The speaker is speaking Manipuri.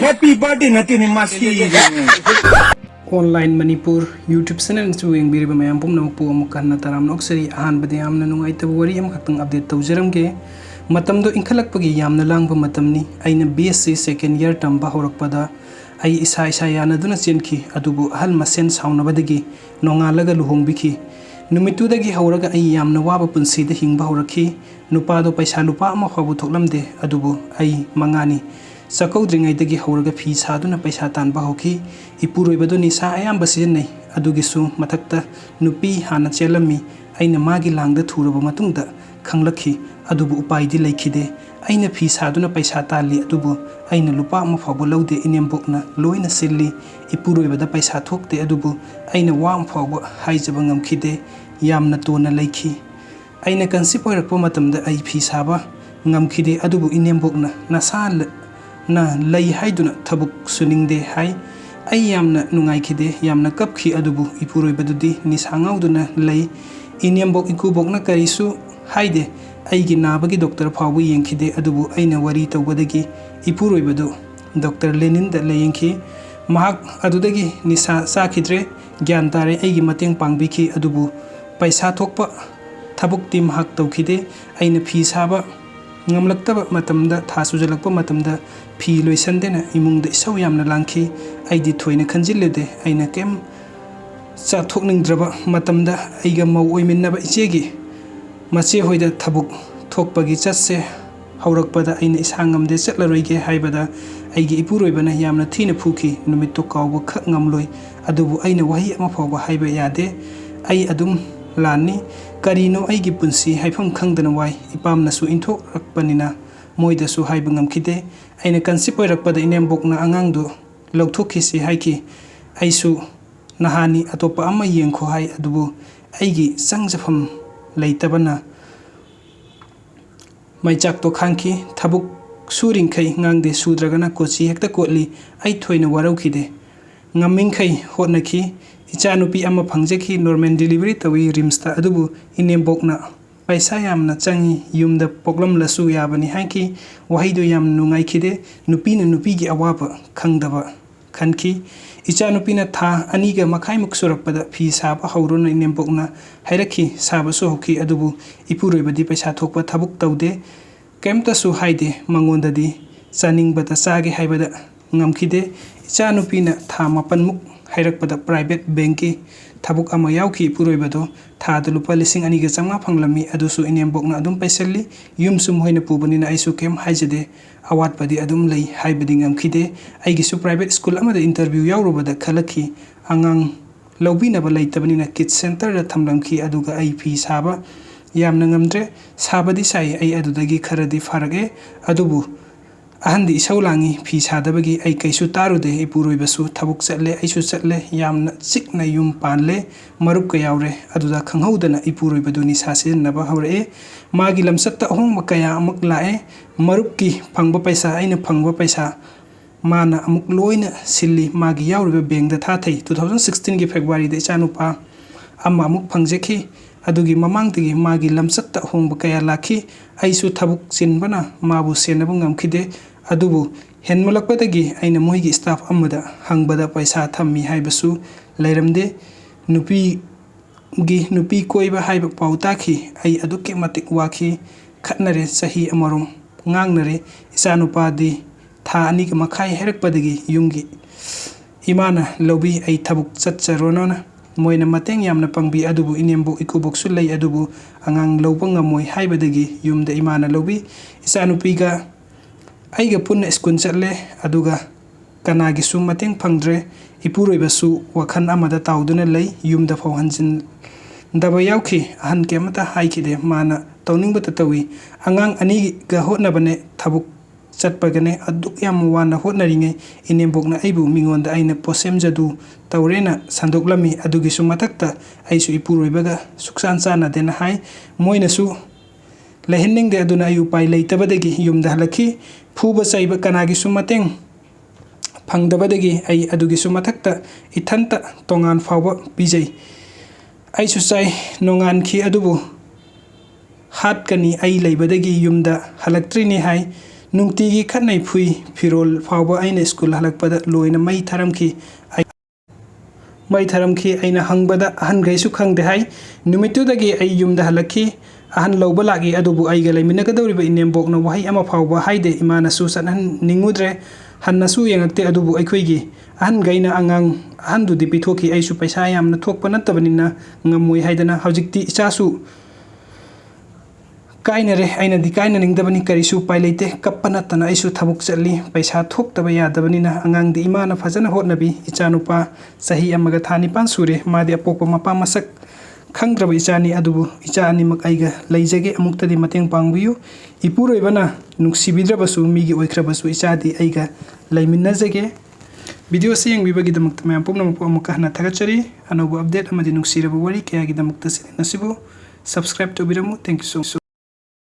Happy birthday natin ni Maski. Online Manipur YouTube channel chu yengbiriba mayam pumna pu amuk kanna taram noksari ahan bade amna nungai ta wari am khatang update tawjaram ge matam do inkhalak pagi yamna langba matam ni aina BSc second year tamba horakpada ai isa yana duna chenki adubu ahal masen sauna badagi nongalaga luhongbiki numitu dagi hauraga ai yamna waba punsi da hingba horaki nupa do paisa lupa ama khabu thoklamde adubu ai mangani sakaudrangay dagi hauraga phi saduna paisa tanba hoki ipuroibado nisa ayamba sijenai adugisu mathakta nupi hana chelami aina magi langda thuraba matungda khanglakhi adubu upaidi laikhide aina phi saduna paisa tali adubu aina lupa ama phabu laude inembokna loina silli ipuroibada paisa thokte adubu aina wam phabu haijaba ngamkhide yamna tona laikhi aina kansip oirakpa matamda ai phi saba ngamkhide adubu inembokna nasal na lay haiduna thabuk suningde hai ai yamna nungaikide yamna kapkhi adubu ipuroibadudi nisangawduna lay inembok ikubokna karisu haide aigi nabagi doctor phawu yengkhide adubu aina wari tawbadagi ipuroibadu Dr. Lenin da layengki mahak adudagi nisa sakhidre gyan tare aigi mateng pangbiki adubu paisa thokpa thabuk tim hak tawkhide aina phi saba ngamlaktaba matamda thasujalakpa matamda phi loisandena imungda isau yamna langki aidi thoina khanjillede aina kem cha thokningdraba matamda aiga mau oiminnaba ichegi mache hoida thabuk thokpagi chatse haurakpada aina isangamde chatlaroige haibada aigi ipuroibana yamna thina phuki numitto kawba khak ngamloi adubu aina wahi ama phawba haiba yade ai adum lani karino aigi punsi haifam khangdana wai ipamna su intho rakpanina moida su haiba ngamkhide aina kansip oirakpada inembokna angangdu lawthokhisi haiki aisu nahani atopa ama yengkho hai adubu aigi sangjafam leitabana maichak to khangki thabuk suringkhai ngangde sudragana kochi hekta kotli ai thoina waraukhide ngamingkhai hotnaki ichanupi ama phangjaki normal delivery tawi rimsta adubu inembokna paisa yamna changi yumda poklam lasu yabani haiki wahaido yam nungaikhide nupina nupigi awaba khangdaba khanki ichanupina tha aniga makhaimuk surakpada phi saba haurona inembokna hairakhi saba so hoki adubu ipuroibadi paisa thokpa thabuk tawde kemta su haide mangondadi chaningbata chage haibada ngamkhide ichanupina tha mapanmuk hairakpada private banki thabuk ama yauki puroibado thada lupa lising aniga changa phanglami adusu inembokna adum paisalli yumsum hoina pubanina aisu kem haijade awatpadi adum lei haibadi ngamkhide aigi su private school amada interview yaurubada khalaki angang lobina ba leitabani kids center da thamlamki aduga ai phi saba yamna ngamdre sabadi sai ai adudagi kharadi farage adubu ahandi isaulangi phi sadabagi ai kaisu tarude ipuroibasu thabuk chatle aisu chatle yamna chikna yum panle marup ka yaure aduda khanghaudana ipuroibaduni sase naba haure magi lamsatta ahong makaya amak lae marup ki phangba paisa aina phangba paisa mana amuk loina silli magi yaure bank da thathai 2016 gi February de chanupa amma amuk phangjeki adugi mamangtigi magi lamsatta ahong bakaya lakhi aisu thabuk chinbana mabu senaba ngamkhide adubu henmulakpadagi aina moigi staff amada hangbada paisa thammi haibasu leiramde nupi koiba haiba pautaki ai aduke matik waki khatnare sahi amarom ngangnare isanupadi tha ani makhai herakpadagi yumgi imana lobi ai thabuk chatcharonona moina mateng yamna pangbi adubu inembo ikubok sulai adubu angang lobang ngamoi haibadagi yumda imana lobi isanupiga aiga punna skun chatle aduga kanagi su mateng phangdre ipuroibasu wakhan amada tawduna lei yumda phawhanjin daba yauki ahan kemata haikide mana tawningbata tawi angang ani ga hotnabane thabuk chatpagane aduk yam wana hotnaringe inembokna aibu mingonda aina posem jadu tawrena sandoklami adugi su matakta aisu ipuroibaga suksan chana dena hai moina su lehenning de aduna ayu pai leitabadagi yumda halaki phuba saiba kanagi su mateng phangdabadagi ai adugi su matakta ithanta tongan fawba bijai aisu sai nongan khi adubu ꯍꯥꯠꯀꯅꯤ ꯑꯩ ꯂꯩꯕꯗꯒꯤ ꯌꯨꯝꯗ ꯍꯜꯂꯛꯇ꯭ꯔꯤꯅꯤ ꯍꯥꯏ ꯅꯨꯡꯇꯤꯒꯤ ꯈꯠꯅꯩ ꯐꯨꯏ ꯐꯤꯔꯣꯜ ꯐꯥꯎꯕ ꯑꯩꯅ ꯁ꯭ꯀꯨꯜ ꯍꯜꯂꯛꯄꯗ ꯂꯣꯏꯅ ꯃꯩ ꯊꯥꯔꯝꯈꯤ ꯑꯩꯅ ꯍꯪꯕꯗ ꯑꯍꯟꯈꯩꯁꯨ ꯈꯪꯗꯦ ꯍꯥꯏ ꯅꯨꯃꯤꯠꯇꯨꯗꯒꯤ ꯑꯩ ꯌꯨꯝꯗ ꯍꯜꯂꯛꯈꯤ ꯑꯍꯟ ꯂꯧꯕ ꯂꯥꯛꯏ ꯑꯗꯨꯕꯨ ꯑꯩꯒ ꯂꯩꯃꯤꯟꯅꯒꯗꯧꯔꯤꯕ ꯏꯅꯦꯝꯕꯣꯛꯅ ꯋꯥꯍꯩ ꯑꯃ ꯐꯥꯎꯕ ꯍꯥꯏꯗꯦ ꯏꯃꯥꯅꯁꯨ ꯆꯠꯍꯟꯅꯤꯡꯉꯨꯗ꯭ꯔꯦ ꯍꯟꯅꯁꯨ ꯌꯦꯡꯉꯛꯇꯦ ꯑꯗꯨꯕꯨ ꯑꯩꯈꯣꯏꯒꯤ ꯑꯍꯟꯈꯩꯅ ꯑꯍꯟꯗꯨꯗꯤ ꯄꯤꯊꯣꯛꯈꯤ ꯑꯩꯁꯨ ꯄꯩꯁꯥ ꯌꯥꯝꯅ ꯊꯣꯛꯄ ꯅꯠꯇꯕꯅꯤꯅ ꯉꯝꯃꯣꯏ ꯍꯥꯏꯗꯅ ꯍꯧꯖꯤꯛꯇꯤ ꯏꯆꯥꯁꯨ ꯀꯥꯏꯅꯔꯦ ꯑꯩꯅꯗꯤ ꯀꯥꯏꯅꯅꯤꯡꯗꯕꯅꯤ ꯀꯔꯤꯁꯨ ꯎꯄꯥꯏ ꯂꯩꯇꯦ ꯀꯞꯄ ꯅꯠꯇꯅ ꯑꯩꯁꯨ ꯊꯕꯛ ꯆꯠꯂꯤ ꯄꯩꯁꯥ ꯊꯣꯛꯇꯕ ꯌꯥꯗꯕꯅꯤ나 ꯑꯉꯥꯡꯗꯤ ꯏꯃꯥꯅ ꯐꯖꯅ ꯍꯣꯠꯅꯕꯤ ꯏꯆꯥꯅꯨꯄꯥ ꯆꯍꯤ 1ꯒ ꯊꯥ 9 ꯁꯨꯔꯦ ꯃꯥꯗꯤ ꯑꯄꯣꯛꯄ ꯃꯄꯥ ꯃꯁꯛ ꯈꯪꯗ꯭ꯔꯕ ꯏꯆꯥꯅꯤ ꯑꯗꯨꯕꯨ ꯏꯆꯥ ꯑꯅꯤꯃꯛ ꯑꯩꯒ ꯂꯩꯖꯒꯦ ꯑꯃꯨꯛꯇꯗꯤ ꯃꯇꯦꯡ ꯄꯥꯡꯕꯤꯌꯨ ꯏꯄꯨꯔꯣꯏꯕꯅ ꯅꯨꯡꯁꯤꯕꯤꯗ꯭ꯔꯕꯁꯨ ꯃꯤꯒꯤ ꯑꯣꯏꯈ꯭ꯔꯕꯁꯨ ꯏꯆꯥꯗꯤ ꯑꯩꯒ ꯂꯩꯃꯤꯟꯅꯖꯒꯦ ꯚꯤꯗꯤꯑꯣ ꯑꯁꯤ ꯌꯦꯡꯕꯤꯕꯒꯤꯗꯃꯛꯇ ꯃꯌꯥꯝ ꯄꯨꯝꯅꯃꯛꯄꯨ ꯑꯃꯨꯛꯀ ꯍꯟꯅ ꯊꯥꯒꯠꯆꯔꯤ ꯑꯅꯧꯕ ꯑꯞꯗꯦꯠ ꯑꯃꯗꯤ ꯅꯨꯡꯁꯤꯔꯕ ꯋꯥꯔꯤ ꯀꯌꯥꯒꯤꯗꯃꯛꯇ ꯆꯦꯅꯦꯜ ꯑꯁꯤꯕꯨ ꯁꯕꯁꯀ꯭ꯔꯥꯏꯕ ꯇꯧꯕꯤꯔꯝꯃꯨ ꯊꯦꯡꯛ ꯌꯨ ꯁꯣ ꯃꯆ